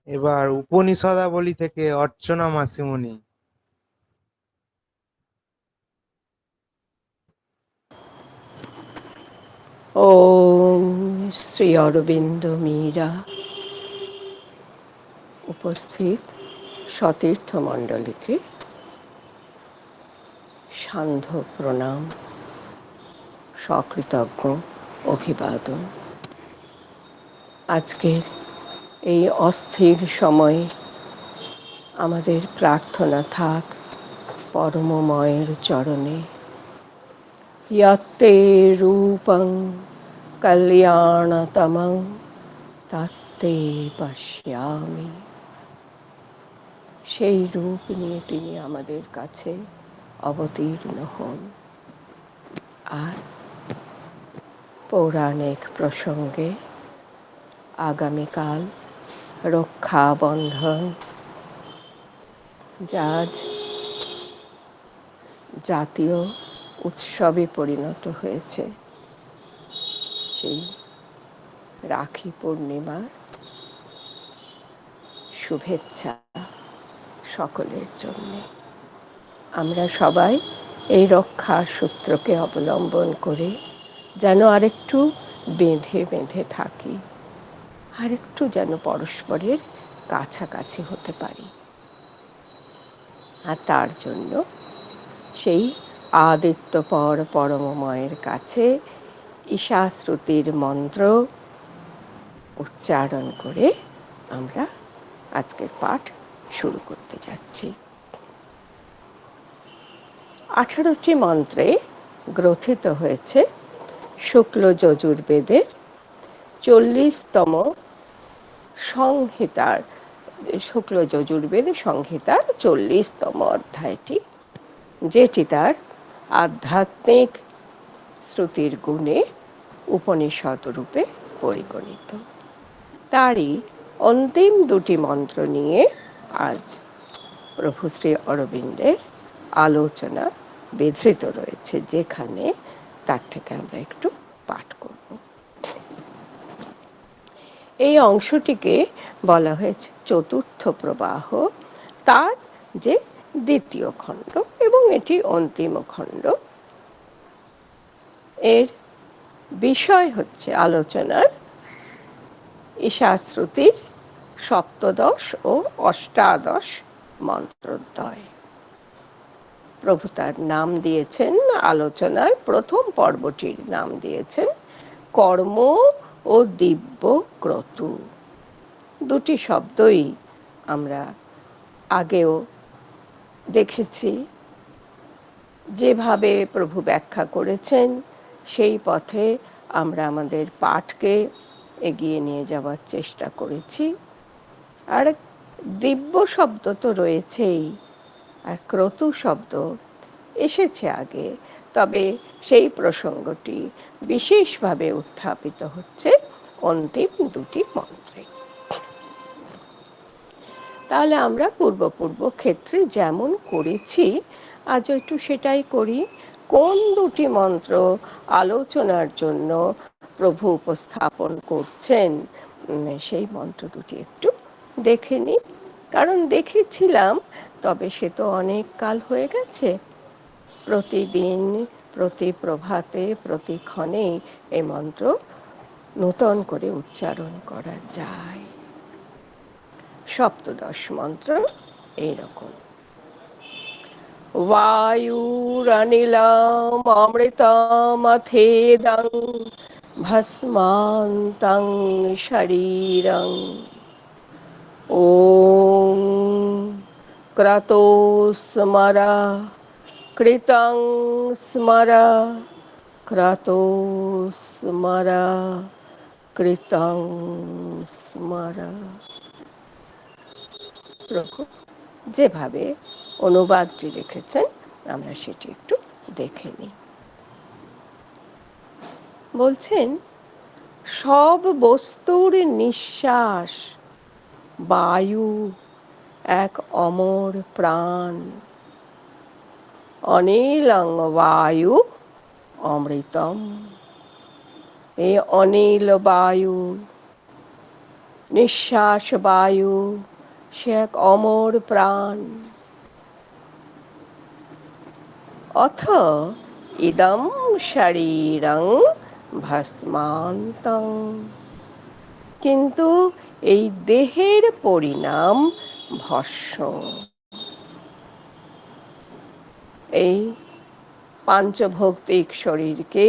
এবার উপনিষদাবলী থেকে অর্চনা মাসিমণি। ওম শ্রী অরবিন্দ মীরা উপস্থিত সতীর্থ মণ্ডলীকে সান্ধ্য প্রণাম, সকৃতজ্ঞ অভিবাদন। আজকের এই অস্থির সময়ে আমাদের প্রার্থনা থাক পরমময়ের চরণে। ইয়াত্তে রূপং কল্যাণতমং তাত্তে পশ্যামি। সেই রূপ নিয়ে তিনি আমাদের কাছে অবতীর্ণ হন। আর পৌরাণিক প্রসঙ্গে আগামীকাল রক্ষাবন্ধন, যা আজ জাতীয় উৎসবে পরিণত হয়েছে, সেই রাখি পূর্ণিমার শুভেচ্ছা সকলের জন্য। আমরা সবাই এই রক্ষা সূত্রকে অবলম্বন করে যেন আরেকটু বেঁধে বেঁধে থাকি, আরেকটু যেন পরস্পরের কাছাকাছি হতে পারি। আর তার জন্য সেই আদিত্যপর পরমময়ের কাছে ঈশাশ্রুতির মন্ত্র উচ্চারণ করে আমরা আজকের পাঠ শুরু করতে যাচ্ছি। 18টি মন্ত্রে গ্রথিত হয়েছে শুক্ল যজুর্বেদের 40তম সংহিতার, শুক্ল যজুর্বেদ সংহিতার 40তম অধ্যায়টি, যেটি তার আধ্যাত্মিক শ্রুতির গুণে উপনিষদ রূপে পরিগণিত। তারই অন্তিম দুটি মন্ত্র নিয়ে আজ প্রভু শ্রী অরবিন্দের আলোচনা বিধৃত রয়েছে, যেখানে তার থেকে আমরা একটু পাঠ করব। এই অংশটিকে বলা হয়েছে চতুর্থ প্রবাহ, তার যে দ্বিতীয় খণ্ড এবং এটি অন্তিম খণ্ড। এর বিষয় হচ্ছে আলোচনার ঈশাশ্রুতির সপ্তদশ ও অষ্টাদশ মন্ত্রদ্বয়। প্রভু তার নাম দিয়েছেন, আলোচনার প্রথম পর্বটির নাম দিয়েছেন কর্ম ও দিব্য ক্রতু। দুটি শব্দই আমরা আগেও দেখেছি। যেভাবে প্রভু ব্যাখ্যা করেছেন সেই পথে আমরা আমাদের পাঠকে এগিয়ে নিয়ে যাওয়ার চেষ্টা করেছি। আর দিব্য শব্দ তো রয়েছেই, আর ক্রতু শব্দ এসেছে আগে, তবে সেই প্রসঙ্গটি বিশেষভাবে উত্থাপিত হচ্ছে অন্তিম দুটি মন্ত্রে। তাহলে আমরা পূর্ব ক্ষেত্রে যেমন করেছি আজ একটু সেটাই করি। কোন দুটি মন্ত্র আলোচনার জন্য প্রভু উপস্থাপন করছেন সেই মন্ত্র দুটি একটু দেখে নিই। কারণ দেখেছিলাম, তবে সে তো অনেক কাল হয়ে গেছে। প্রতিদিন, প্রতি প্রভাতে, প্রতিক্ষণে এই মন্ত্র নূতন করে উচ্চারণ করা যায়। সপ্তদশ মন্ত্র এইরকম: বায়ুরনিলম অমৃতমথেদং ভস্মান্তং শরীরং ওম ক্রতো স্মর কৃতং স্মর ক্রতো স্মর কৃতং স্মর। প্রভু যেভাবে অনুবাদটি লিখেছেন আমরা সেটি একটু দেখে নিই। বলছেন, সব বস্তুর নিঃশ্বাস বায়ু এক অমর প্রাণ, অনিলং বায়ু অমৃতম। এই অনিল বায়ু নিঃশ্বাস বায়ু, সে এক অমর প্রাণ। অথ ইদম শরীরং ভস্মান্তং, কিন্তু এই দেহের পরিণাম ভস্ম। এই পাঞ্চভৌতিক শরীরকে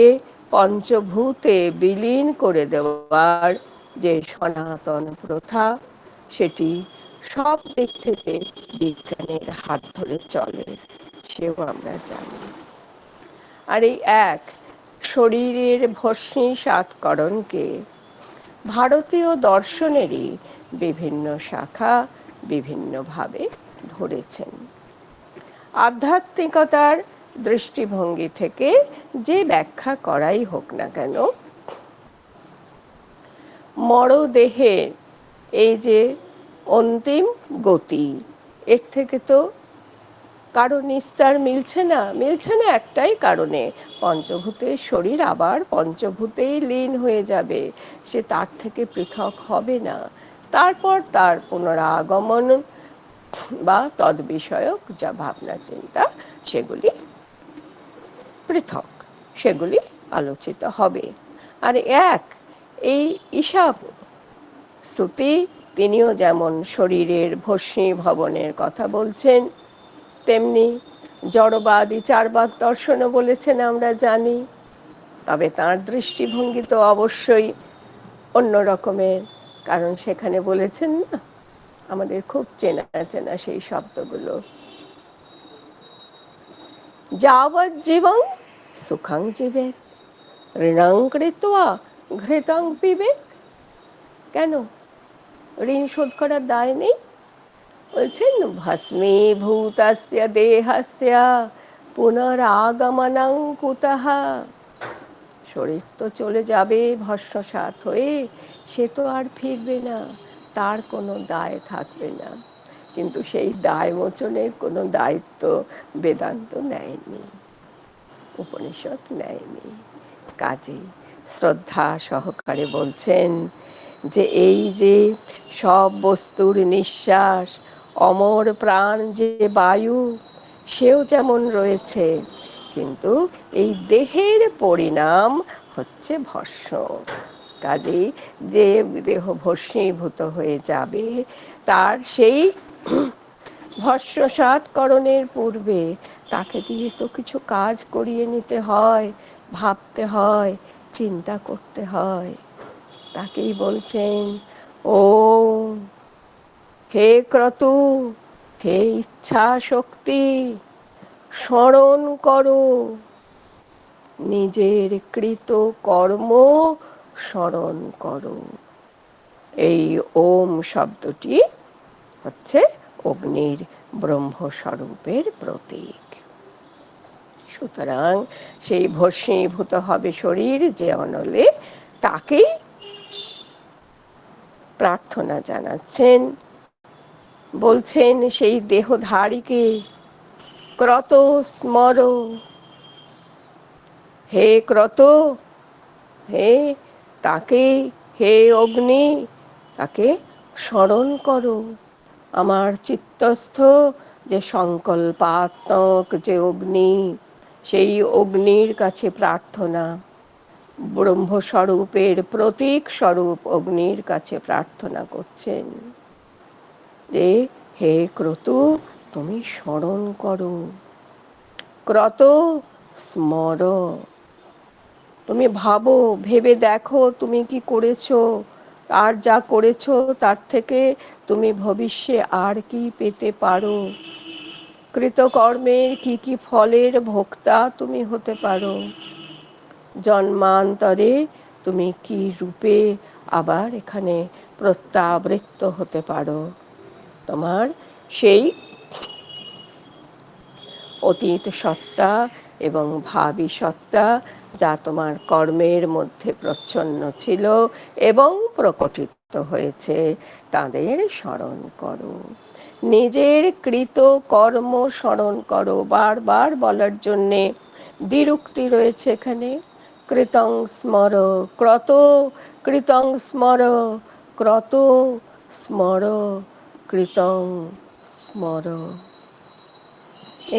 পঞ্চভূতে বিলীন করে দেওয়ার যে সনাতন প্রথা, সেটি সব দিক থেকে বিজ্ঞানের হাত ধরে চলে, সেও আমরা জানি। আর এই এক শরীরের ভস্মী সাতকরণকে ভারতীয় দর্শনেরই বিভিন্ন শাখা বিভিন্নভাবে ধরেছেন। আধ্যাত্মিকতার দৃষ্টিভঙ্গি থেকে যে ব্যাখ্যা করাই হোক না কেন, মরদেহের এই যে অন্তিম গতি, এর থেকে তো কারো নিস্তার মিলছে না। একটাই কারণে, পঞ্চভূতের শরীর আবার পঞ্চভূতেই লীন হয়ে যাবে, সে তার থেকে পৃথক হবে না। তারপর তার পুনরাগমন বা তদ বিষয়ক যা ভাবনা চিন্তা, সেগুলি পৃথক, সেগুলি আলোচিত হবে। আর এক এই ঈশাব শ্রুতি, তিনিও যেমন শরীরের ভস্মী ভবনের কথা বলছেন, তেমনি জড়বাদী চার্বাক দর্শনও বলেছেন, আমরা জানি। তবে তার দৃষ্টিভঙ্গি তো অবশ্যই অন্য রকমের, কারণ সেখানে বলেছেন না, আমাদের খুব চেনা চেনা সেই শব্দগুলো, যাবৎ জীবং সুখং জীবেৎ, ঋণং কৃত্বা ঘৃতং পিবেৎ। কেন ঋণ শোধ করার দায় নেই? বলছেন ভস্মীভূতস্য দেহস্য পুনরাগমনং কুতঃ। শরীর তো চলে যাবে ভস্মসাৎ হয়ে, সে তো আর ফিরবে না, তার কোনো দায় থাকবে না। কিন্তু সেই দায় মোচনের কোনো দায়িত্ব বেদান্ত নেয়নি, উপনিষদ নেয়নি। কাজেই শ্রদ্ধা সহকারে বলছেন যে এই যে সব বস্তুর নিঃশ্বাস, অমর প্রাণ যে বায়ু, সেও যেমন রয়েছে, কিন্তু এই দেহের পরিণাম হচ্ছে ভস্ম। কাজেই যে দেহ ভস্মীভূত হয়ে যাবে, তার সেই ভস্মসাৎকরণের পূর্বে তাকে দিয়ে তো কিছু কাজ করিয়ে নিতে হয়, ভাবতে হয়, চিন্তা করতে হয়। তাকেই বলছেন, ও হে ক্রতু, হে ইচ্ছা শক্তি, স্মরণ করো, নিজের কৃত কর্ম স্মরণ করো। এই ওম শব্দটি হচ্ছে অগ্নির ব্রহ্মস্বরূপের প্রতীক। সুতরাং সেই ভস্মীভূত হবে শরীর যে অনলে, তাকেই প্রার্থনা জানাচ্ছেন। বলছেন সেই দেহধারীকে, ক্রত স্মর, হে ক্রত, হে তাকে, হে অগ্নি, তাকে স্মরণ করো। আমার চিত্তস্থ যে সংকল্পাত্মক যে অগ্নি, সেই অগ্নির কাছে প্রার্থনা, ব্রহ্মস্বরূপের প্রতীক স্বরূপ অগ্নির কাছে প্রার্থনা করছেন যে হে ক্রতু, তুমি স্মরণ করো। ক্রত স্মর, তুমি ভাবো, ভেবে দেখো তুমি কি করেছো, আর যা করেছো তার থেকে তুমি ভবিষ্যে আর কি পেতে পারো, কৃতকর্মের কি কি ফলের ভোক্তা তুমি হতে পারো, জন্মান্তরে তুমি কি রূপে আবার এখানে প্রত্যাবৃত্ত হতে পারো। তোমার সেই অতীত সত্তা এবং ভাবী সত্তা, যা তোমার কর্মের মধ্যে প্রচ্ছন্ন ছিল এবং প্রকটিত হয়েছে, তাদের স্মরণ করো। নিজের কৃত কর্ম স্মরণ করো। বারবার বলার জন্যে দ্বিরুক্তি রয়েছে এখানে। কৃতং স্মর, ক্রত কৃতং স্মর, ক্রত স্মর কৃতং স্মর।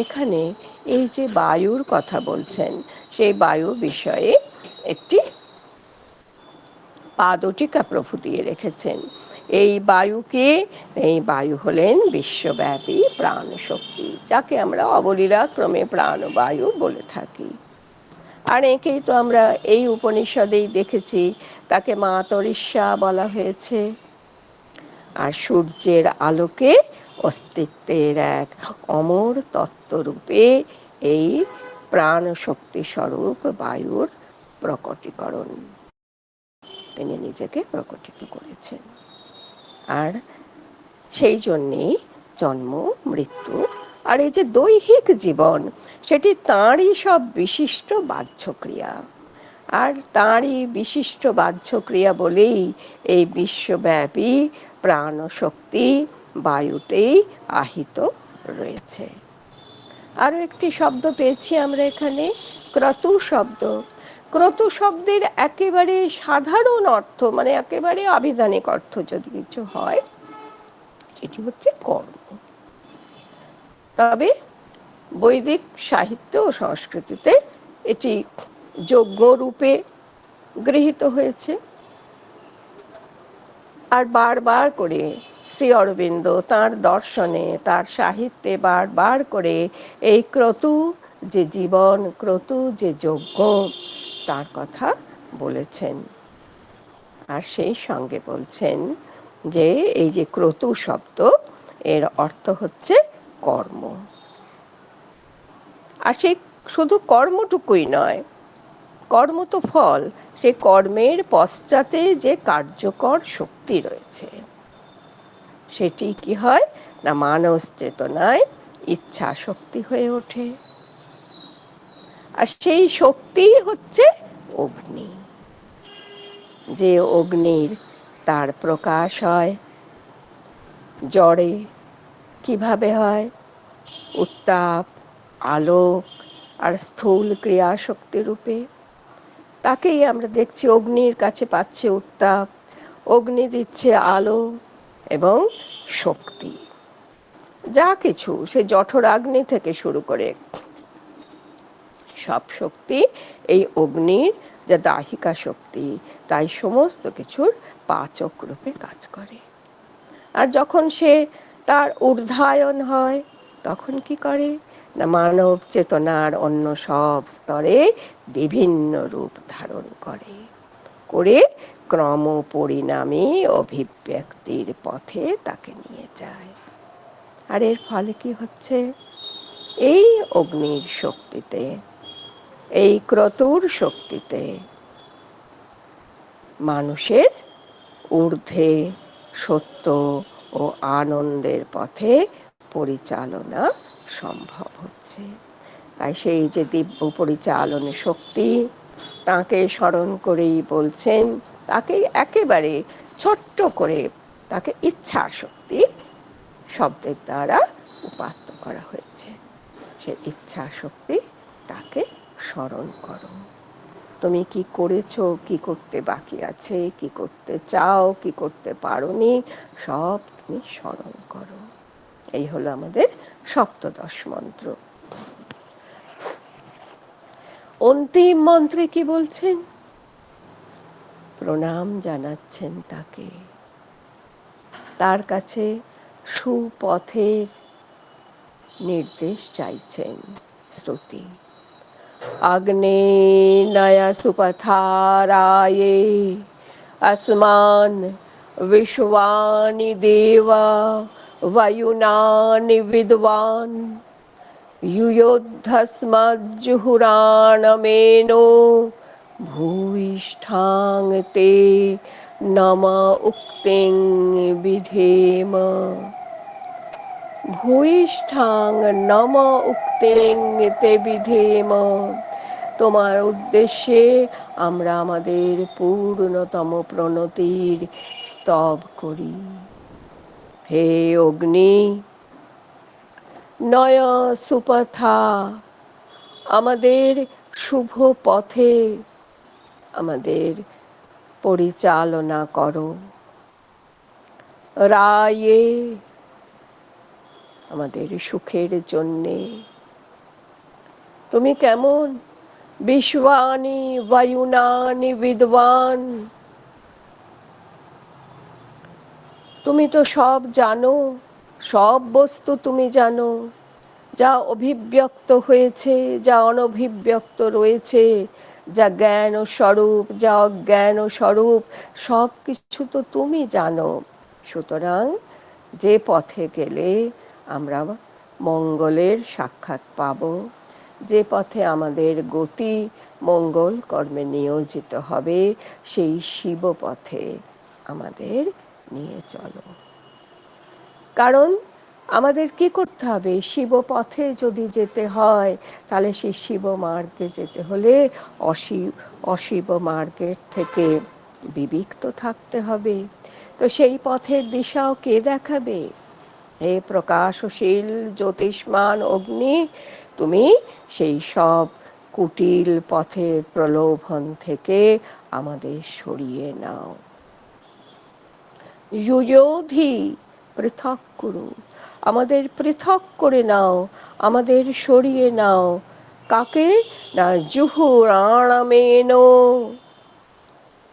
এখানে এই যে বায়ুর কথা বলছেন, সেই বায়ু বিষয়ে একটি পাদটিকা প্রভু দিয়ে রেখেছেন। এই বায়ুকে, এই বায়ু হলেন বিশ্বব্যাপী প্রাণ শক্তি, যাকে আমরা অবলীলাক্রমে প্রাণবায়ু বলে থাকি। আর একেই তো আমরা এই উপনিষদেই দেখেছি, তাকে মাতরিষ্যা বলা হয়েছে। আর সূর্যের আলোকে অস্তিত্বের এক অমর তত্ত্বরূপে এই প্রাণ শক্তি স্বরূপ বায়ুর প্রকটীকরণ তিনি নিজেকে প্রকটিত করেছেন। আর সেই জন্যেই জন্ম, মৃত্যু আর এই যে দৈহিক জীবন, সেটি তাঁরই সব বিশিষ্ট বাহ্যক্রিয়া। আর তাঁরই বিশিষ্ট বাহ্যক্রিয়া বলেই এই বিশ্বব্যাপী প্রাণশক্তি বায়ুতেই আহিত রয়েছে। আরও একটি শব্দ পেয়েছি আমরা এখানে, ক্রতু শব্দ। ক্রতু শব্দের একেবারে সাধারণ অর্থ, মানে একেবারে আবিধানিক অর্থ যদি কিছু হয়, এটি হচ্ছে কর্ম। তবে বৈদিক সাহিত্য ও সংস্কৃতিতে এটি যজ্ঞ রূপে গৃহীত হয়েছে। আর বারবার করে শ্রী অরবিন্দ তাঁর দর্শনে, তাঁর সাহিত্যে বারবার করে এই ক্রতু যে জীবন, ক্রতু যে যজ্ঞ, তার কথা বলেছেন। আর সেই সঙ্গে বলছেন যে এই যে ক্রতু শব্দ, এর অর্থ হচ্ছে কর্ম। আর সেই শুধু কর্মটুকুই নয়, কর্ম তো ফল, সে কর্মের পশ্চাতে যে কার্যকর শক্তি রয়েছে, সেটি কি হয় না মানস চেতনায় ইচ্ছা শক্তি হয়ে ওঠে। আর সেই শক্তি হচ্ছে অগ্নি। যে অগ্নির তার প্রকাশ হয় জড়ে, কিভাবে হয়? উত্তাপ, আলোক আর স্থূল ক্রিয়া শক্তি রূপে। তাকেই আমরা দেখছি অগ্নির কাছে পাচ্ছে উত্তাপ, অগ্নি দিচ্ছে আলো এবং শক্তি। যা কিছু, সে জঠরাগ্নি থেকে শুরু করে সব শক্তি এই অগ্নির যা দাহিকা শক্তি, তাই সমস্ত কিছুর পাচক রূপে কাজ করে। আর যখন সে তার ঊর্ধ্বায়ন হয়, তখন কি করে না মানব চেতনার অন্য সব স্তরে বিভিন্ন রূপ ধারণ করে, করে ক্রম পরিণামী অভিব্যক্তির পথে তাকে নিয়ে যায়। আর এর ফলে কি হচ্ছে? এই অগ্নির শক্তিতে, এই ক্রতুর শক্তিতে মানুষের ঊর্ধ্বে সত্য ও আনন্দের পথে পরিচালনা সম্ভব হচ্ছে। তাই সেই যে দিব্য পরিচালনা শক্তি, তাকে স্মরণ করেই বলছেন, তাকে একেবারে ছোট্ট করে তাকে ইচ্ছা শক্তি শব্দের দ্বারা উপাত্ত করা হয়েছে। সে ইচ্ছা শক্তি, তাকে স্মরণ করো। তুমি কি করেছো, কি করতে বাকি আছে, কি করতে চাও, কি করতে পারোনি, সব তুমি স্মরণ করো। এই হলো আমাদের সপ্তদশ মন্ত্র। অন্তিম মন্ত্রে কি বলছেন? প্রণাম জানাচ্ছেন তাকে, তার কাছে সুপথের নির্দেশ চাইছেন। শ্রুতি अग्नेनाय सुपथाराये अस्मान् विश्वानि देवा वयुनानि विद्वान् युयोद्धस्मज्जुहुराणमेनो भूयिष्ठां ते नम उक्तिं विधेम। ভূয়িষ্ঠাং নম উক্তেং তে বিধেম। তোমার উদ্দেশ্যে আমরা আমাদের পূর্ণতম প্রণতির স্তব করি। হে অগ্নি, নয় সুপথা, আমাদের শুভ পথে আমাদের পরিচালনা করো। রায়ে, আমাদের সুখের জন্যে। তুমি কেমন? বিশ্বানি বায়ুনানি বিদ্বান, তুমি তো সব জানো, সব বস্তু তুমি জানো, যা অভিব্যক্ত হয়েছে, যা অনভিব্যক্ত রয়েছে, যা জ্ঞান স্বরূপ, যা অজ্ঞান স্বরূপ, সব কিছু তো তুমি জানো। সুতরাং যে পথে গেলে আমরা মঙ্গলের সাক্ষাৎ পাব, যে পথে আমাদের গতি মঙ্গল কর্মে নিয়োজিত হবে, সেই শিব পথে আমাদের নিয়ে চলো। কারণ আমাদের কি করতে হবে? শিব পথে যদি যেতে হয়, তাহলে সেই শিব মার্গে যেতে হলে অশিব মার্গের থেকে বিবিক্ত থাকতে হবে। তো সেই পথের দিশাও কে দেখাবে? হে প্রকাশশীল জ্যোতিষ্মান অগ্নি, তুমি সেই সব কুটিল পথের প্রলোভন থেকে আমাদের সরিয়ে নাও। যুয়োধি পৃথক করু, আমাদের পৃথক করে নাও, আমাদের সরিয়ে নাও। কাকে? না জুহুরাণামেন,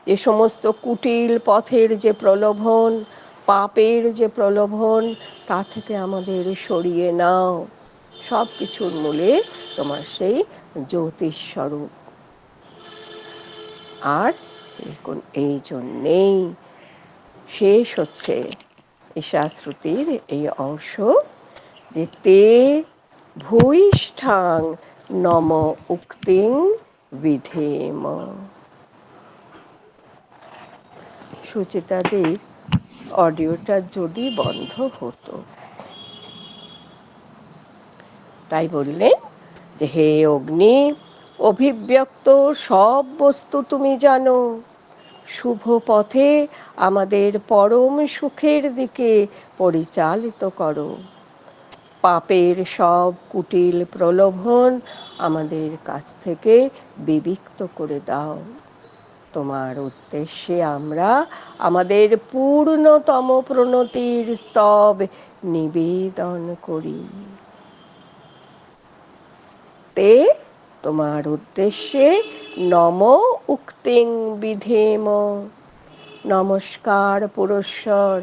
যে সমস্ত কুটিল পথের যে প্রলোভন, পাপের যে প্রলোভন, তা থেকে আমাদের সরিয়ে নাও। সব কিছুর মূলে তোমার সেই জ্যোতিষ স্বরূপ। আর এই জন্যেই শেষ হচ্ছে ঈশাশ্রুতির এই অংশ, যে তে ভূয়িষ্ঠাং নম উক্তিং বিধেম। সুচিতাদির অডিওটা যদি বন্ধ হতো। তাই বললেন যে হে অগ্নি, অভিব্যক্ত সব বস্তু তুমি জানো, শুভ পথে আমাদের পরম সুখের দিকে পরিচালিত করো। পাপের সব কুটিল প্রলোভন আমাদের কাছ থেকে বিবিক্ত করে দাও। তোমার উদ্দেশ্যে আমরা আমাদের পূর্ণতম প্রণতির স্তব নিবেদন করি। তে তোমার উদ্দেশ্যে নম উক্তিং বিধেম, নমস্কার পুরস্বর,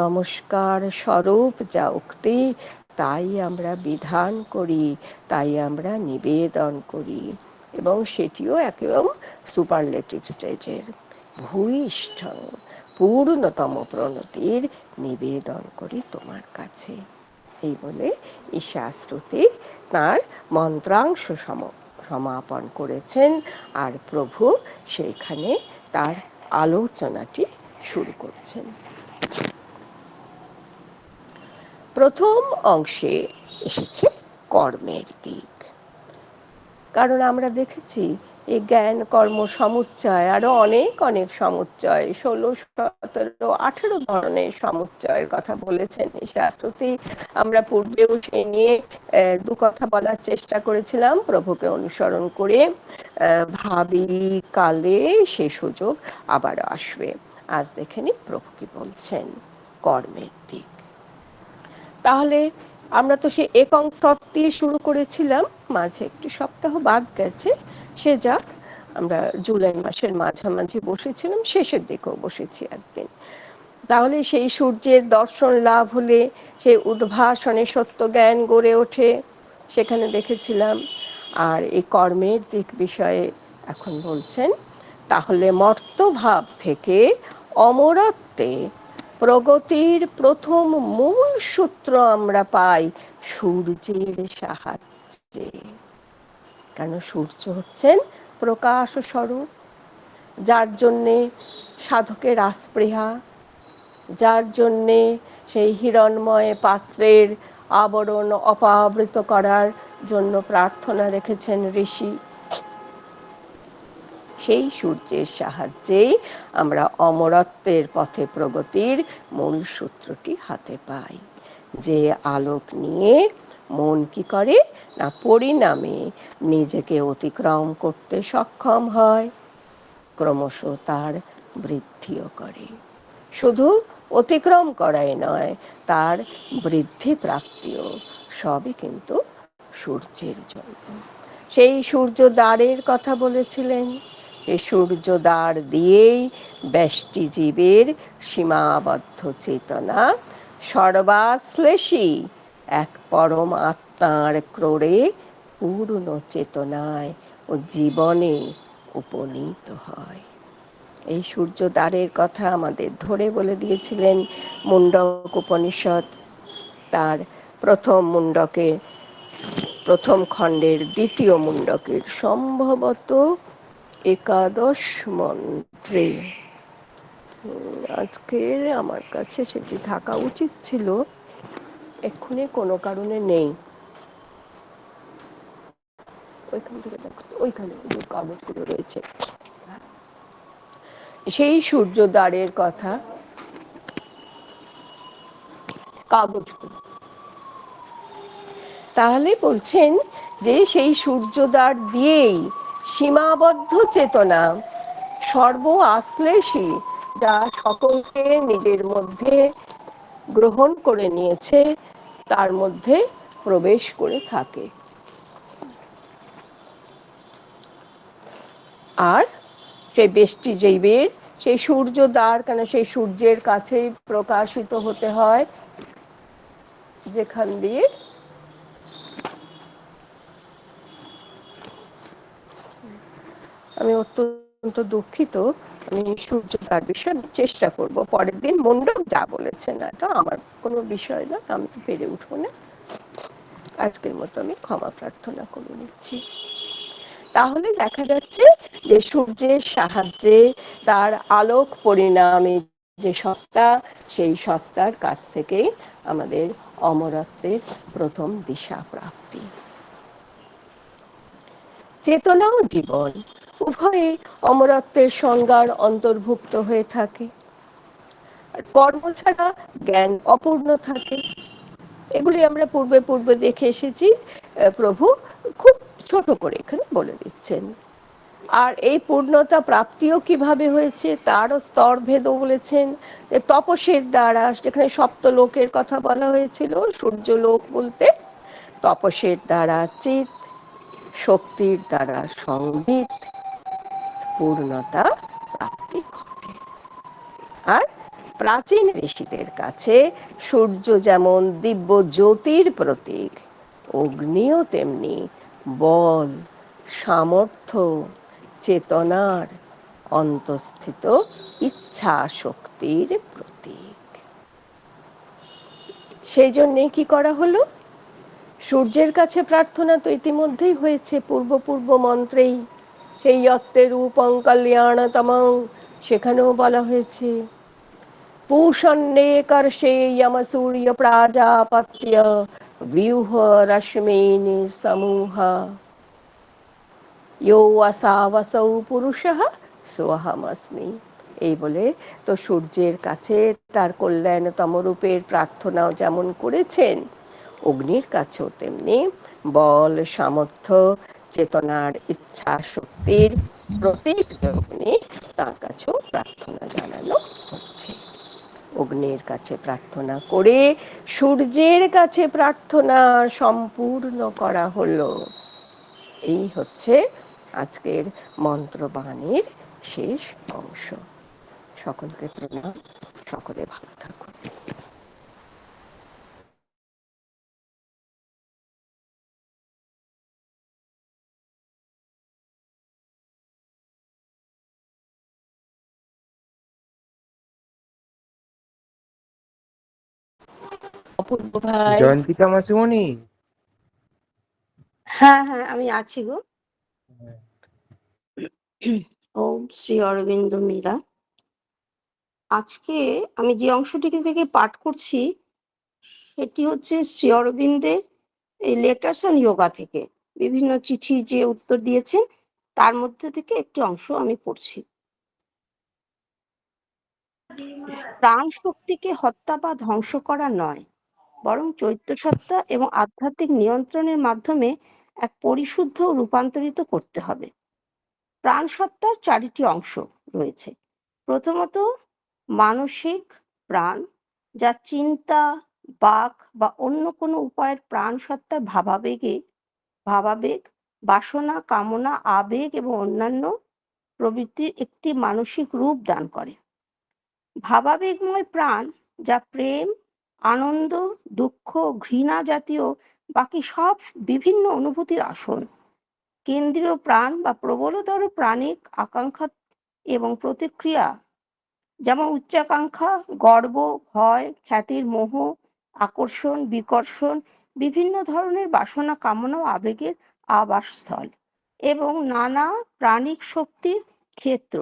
নমস্কার স্বরূপ যা উক্তি, তাই আমরা বিধান করি, তাই আমরা নিবেদন করি। এবং সেটিও একদম সুপারলেটিভ স্টেজের। ভূয়িষ্ঠ, পূর্ণতম প্রণতির নিবেদন করি তোমার কাছে। এই বলে ঈশাশ্রুতি তার মন্ত্রাংশ সমাপন করেছেন, আর প্রভু সেইখানে তার আলোচনাটি শুরু করছেন। প্রথম অংশে এসেছে কর্মের দিক। কারণ আমরা দেখেছি এই জ্ঞান কর্ম সমুচ্চয় আরো অনেক অনেক সমুচ্চয়, 16, 17, 18 ধরনের সমুচ্চয়ের কথা বলেছেন এই শাস্ত্রটি। আমরা পূর্বেও সে নিয়ে দু কথা বলার চেষ্টা করেছিলাম প্রভুকে অনুসরণ করে। ভাবি কালে সে সুযোগ আবার আসবে। আজ দেখে নি প্রভু কি বলছেন কর্মের দিক। তাহলে আমরা তো সে একং সব দিয়ে শুরু করেছিলাম, মাঝে একটি সপ্তাহ বাদ গেছে, সে যাক। আমরা জুলাই মাসের মাঝামাঝি বসেছিলাম, শেষের দিকেও বসেছি একদিন। তাহলে সেই সূর্যের দর্শন লাভ হলে সেই উদ্ভাসনে সত্য জ্ঞান গড়ে ওঠে, সেখানে দেখেছিলাম। আর এই কর্মের দিক বিষয়ে এখন বলছেন, তাহলে মর্তভাব থেকে অমরত্বে প্রগতির প্রথম মূল সূত্র আমরা পাই সূর্যের সাহায্যে। কেন? সূর্য হচ্ছেন প্রকাশ স্বরূপ, যার জন্যে সাধকের আস্পৃহা, যার জন্যে সেই হিরণ্ময় পাত্রের আবরণ অপাবৃত করার জন্য প্রার্থনা রেখেছেন ঋষি। সেই সূর্যের সাহায্যেই আমরা অমরত্বের পথে প্রগতির মূল সূত্রটি হাতে পাই। যে আলোক নিয়ে মন কি করে না পরিণামে নিজেকে অতিক্রম করতে সক্ষম হয়, ক্রমশ তার বৃদ্ধিও করে। শুধু অতিক্রম করাই নয়, তার বৃদ্ধি প্রাপ্তিও সবই কিন্তু সূর্যের জন্য। সেই সূর্য দ্বারের কথা বলেছিলেন, সেই সূর্য দ্বার দিয়েই ব্যষ্টি জীবের সীমাবদ্ধ চেতনা সর্বাশ্লেষী এক পরম আত্মার ক্রোড়ে পূর্ণ চেতনায় ও জীবনে উপনীত হয়। এই সূর্য দ্বারের কথা আমাদের ধরে বলে দিয়েছিলেন মুন্ডক উপনিষদ। তার প্রথম মুন্ডকে, প্রথম খণ্ডের দ্বিতীয় মুন্ডকের সম্ভবত একাদশ মন্ত্রে, আজকে আমার কাছে সেটি থাকা উচিত ছিল, এক্ষুনি কোনো কারণে নেই। ওইখান থেকে দেখো, ওইখানে যে কাগজগুলো রয়েছে, সেই সূর্য দ্বারের কথা, কাগজগুলো, তাহলে বলছেন যে সেই সূর্যদ্বার দিয়েই সীমাবদ্ধ চেতনা সর্ব আশ্লেষী, যা সকলকে নিজের মধ্যে গ্রহণ করে নিয়েছে, তার মধ্যে প্রবেশ করে থাকে। আর সেই ব্যষ্টি জীবের সেই সূর্য দ্বার, কেন সেই সূর্যের কাছেই প্রকাশিত হতে হয়, যেখান দিয়ে আমি অত্যন্ত দুঃখিত, আমি সূর্য দ্বার বিষয়ে চেষ্টা করব পরের দিন। মণ্ডপ যা বলেছেন এটা আমার কোনো বিষয় না, আমি পেরে উঠবো না, আজকের মতো আমি ক্ষমা প্রার্থনা করে নিচ্ছি। তাহলে দেখা যাচ্ছে যে সূর্যের সাহায্যে তার আলোক পরিণামী যে সত্তা, সেই সত্তার কাছ থেকেই আমাদের অমরত্বের প্রথম দিশা প্রাপ্তি। চেতনা ও জীবন উভয়ে অমরত্বের সংজ্ঞার অন্তর্ভুক্ত হয়ে থাকে। কর্ম ছাড়া জ্ঞান অপূর্ণ থাকে, এগুলি আমরা পূর্বে পূর্বে দেখে এসেছি, প্রভু খুব ছোট করে এখানে বলে দিচ্ছেন। আর এই পূর্ণতা প্রাপ্তিও কিভাবে হয়েছে তারও স্তর ভেদও বলেছেন। তপস্যের দ্বারা, যেখানে সপ্তলোকের কথা বলা হয়েছিল, সূর্যলোক বলতে তপস্যের দ্বারা চিত, শক্তির দ্বারা সংবিত পূর্ণতা প্রাপ্তি ঘটে। আর প্রাচীন ঋষিদের কাছে সূর্য যেমন দিব্য জ্যোতির প্রতীক, অগ্নিও তেমনি বল, সামর্থ্য, চেতনার অন্তঃস্থিত ইচ্ছা শক্তির প্রতীক। সেই জন্যে কি করা হলো, সূর্যের কাছে প্রার্থনা তো ইতিমধ্যেই হয়েছে পূর্ব পূর্ব মন্ত্রেই, সেই অত্তে রূপং কল্যাণতমং, সেখানেও বলা হয়েছে पूषण्ये कर्षे यम सूर्य प्राजापत्य व्यूह रश्मीनि समूह यो असावसौ पुरुषः सोऽहमस्मि। এই বলে তো সূর্যের কাছে তার কল্যাণতম রূপের প্রার্থনাও যেমন করেছেন, অগ্নির কাছেও তেমনি বল, সামর্থ্য, চেতনার ইচ্ছা শক্তির প্রতীক অগ্নি, তার কাছেও প্রার্থনা জানানো হচ্ছে। অগ্নির কাছে প্রার্থনা করে সূর্যের কাছে প্রার্থনা সম্পূর্ণ করা হলো। এই হচ্ছে আজকের মন্ত্রবাণীর শেষ অংশ। সকলকে প্রণাম, সকলে ভালো থাকুন। অপূর্ব ভাই। জয়ন্তিকা মাসিমণি, হ্যাঁ হ্যাঁ, আমি আছি গো। ওম শ্রী অরবিন্দ মীরা। আজকে আমি যে অংশটিকে থেকে পাঠ করছি সেটি হচ্ছে শ্রী অরবিন্দের এই লেটার্স অন যোগা থেকে বিভিন্ন চিঠি যে উত্তর দিয়েছেন তার মধ্যে থেকে একটি অংশ আমি পড়ছি। প্রাণ শক্তিকে হত্যা বা ধ্বংস করা নয়, বরং চৈত্যসত্তা এবং আধ্যাত্মিক নিয়ন্ত্রণের মাধ্যমে এক পরিশুদ্ধ রূপান্তরিত করতে হবে। প্রাণসত্তার চারিটি অংশ রয়েছে। প্রথমত মানসিক প্রাণ, যা চিন্তা, বাক বা অন্য কোনো উপায়ের প্রাণ সত্তার ভাবাবেগ, বাসনা, কামনা, আবেগ এবং অন্যান্য প্রবৃত্তির একটি মানসিক রূপ দান করে। ভাবাবেগময় প্রাণ, যা প্রেম, আনন্দ, দুঃখ, ঘৃণা জাতীয় বাকি সব বিভিন্ন অনুভূতির আসন। কেন্দ্রীয় প্রাণ বা প্রবলতর প্রাণিক আকাঙ্ক্ষা এবং প্রতিক্রিয়া, যেমন উচ্চাকাঙ্ক্ষা, গর্ব, ভয়, খ্যাতির মোহ, আকর্ষণ, বিকর্ষণ, বিভিন্ন ধরনের বাসনা, কামনা ও আবেগের আবাসস্থল এবং নানা প্রাণিক শক্তির ক্ষেত্র।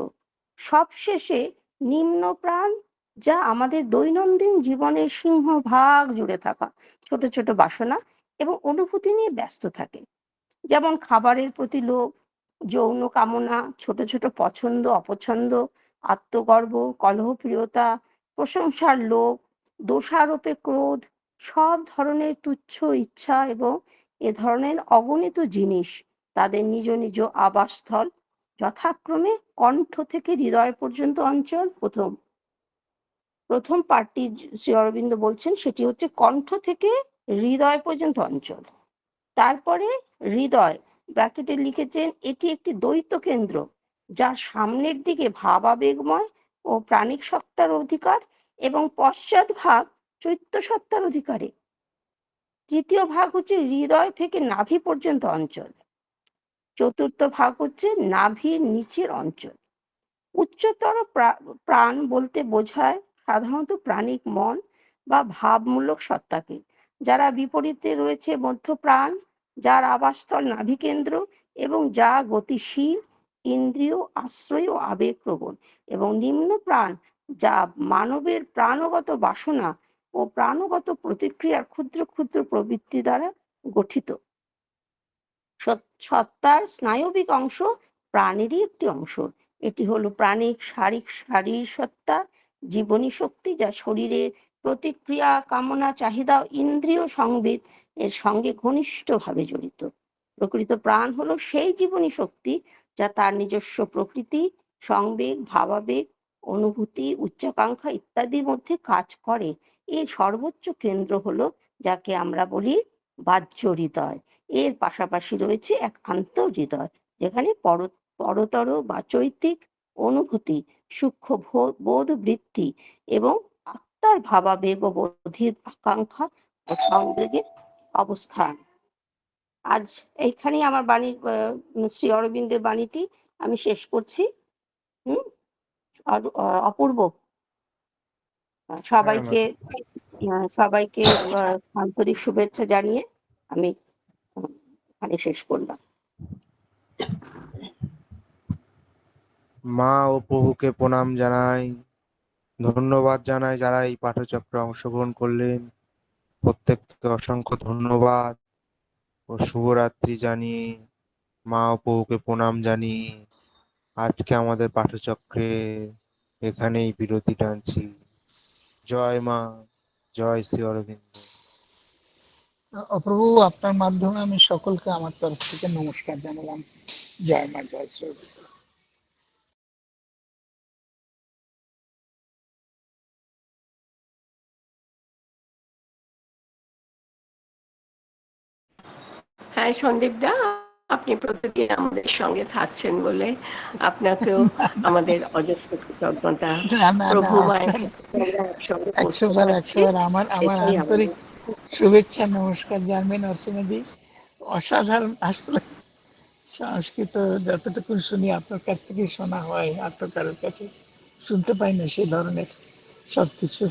সবশেষে নিম্ন প্রাণ, যা আমাদের দৈনন্দিন জীবনের সিংহভাগ জুড়ে থাকা ছোট ছোট বাসনা এবং অনুভূতি নিয়ে ব্যস্ত থাকে, যেমন খাবারের প্রতি লোভ, যৌন কামনা, ছোট ছোট পছন্দ অপছন্দ, আত্মগর্ব, কলহপ্রিয়তা, প্রশংসার লোভ, দোষারোপে ক্রোধ, সব ধরনের তুচ্ছ ইচ্ছা এবং এ ধরনের অগণিত জিনিস তাদের নিজ নিজ আবাসস্থল যথাক্রমে কণ্ঠ থেকে হৃদয় পর্যন্ত অঞ্চল। প্রথম পার্টটি শ্রী অরবিন্দ বলছেন সেটি হচ্ছে কণ্ঠ থেকে হৃদয় পর্যন্ত অঞ্চল। তারপরে হৃদয় ব্র্যাকেটে লিখেছেন এটি একটি দ্বৈত কেন্দ্র, যার সামনের দিকে ভাবাবেগময় ও প্রাণিক সত্তার অধিকার এবং পশ্চাৎ ভাগ চৈত্য সত্তার অধিকারে। তৃতীয় ভাগ হচ্ছে হৃদয় থেকে নাভি পর্যন্ত অঞ্চল। চতুর্থ ভাগ হচ্ছে নাভির নিচের অঞ্চল। উচ্চতর প্রাণ বলতে বোঝায় সাধারণত প্রাণিক মন বা ভাবমূলক সত্তাকে, যারা বিপরীতে রয়েছে মধ্য প্রাণ, যার আবাসস্থল নাভিকেন্দ্র এবং যা গতিশীল, ইন্দ্রিয় আশ্রয় ও আবেগপ্রবণ, এবং নিম্ন প্রাণ, যা মানবের প্রাণগত বাসনা ও প্রাণগত প্রতিক্রিয়ার ক্ষুদ্র ক্ষুদ্র প্রবৃত্তি দ্বারা গঠিত। সত্তার স্নায়বিক অংশ প্রাণেরই একটি অংশ। এটি হলো প্রাণিক শারীর সত্তা, জীবনী শক্তি, যা শরীরের প্রতিক্রিয়া, কামনা, চাহিদা ও ইন্দ্রিয় সংবেদ এর সঙ্গে ঘনিষ্ঠভাবে জড়িত। প্রকৃত প্রাণ হলো সেই জীবনী শক্তি যা তার নিজস্ব প্রকৃতি, সংবেগ, ভাবাবেগ, অনুভূতি, উচ্চাকাঙ্ক্ষা ইত্যাদির মধ্যে কাজ করে। এর সর্বোচ্চ কেন্দ্র হলো যাকে আমরা বলি বাহ্য হৃদয়। এর পাশাপাশি রয়েছে এক আন্তঃহৃদয়, যেখানে পরতর বা চৈতিক অনুভূতি, সূক্ষ্ম বোধ বৃত্তি এবং আত্মার ভাবাবেগ ও বোধির আকাঙ্ক্ষা ও সংবেগের অবস্থান। আজ এইখানেই আমার বাণী, শ্রী অরবিন্দের বাণীটি আমি শেষ করছি। অপূর্ব, সবাইকে সবাইকে আন্তরিক শুভেচ্ছা জানিয়ে আমি এখানে শেষ করলাম। মা ও প্রভুকে প্রণাম জানাই, ধন্যবাদ জানাই যারা এই পাঠচক্রে অংশগ্রহণ করলেন। প্রত্যেককে অসংখ্য ধন্যবাদ ও শুভরাত্রি জানিয়ে, মা ও প্রভুকে প্রণাম জানিয়ে আজকে আমাদের পাঠচক্রে এখানেই বিরতি টানছি। জয় মা, জয় শ্রী অরবিন্দ। প্রভু, আপনার মাধ্যমে আমি সকলকে আমার তরফ থেকে নমস্কার জানালাম। জয় মা, জয় শ্রী অরবিন্দ। হ্যাঁ সন্দীপ দা, আপনি প্রতিদিন আমাদের সঙ্গে থাকছেন বলে আপনাকেও আমাদের অজস্র কৃতজ্ঞতা। না না না, প্রভু মায়ের আপনার কাছে আমরা একসঙ্গে বসতে একশোবার পারছি, আমার এটাই আন্তরিক শুভেচ্ছা নমস্কার জানবেন অর্চনাদি। অসাধারণ আসলে সংস্কৃত যতটুকু শুনি আপনার কাছ থেকে শোনা হয়, আর তো কারোর কাছে শুনতে পাই না সেই ধরনের সবকিছু।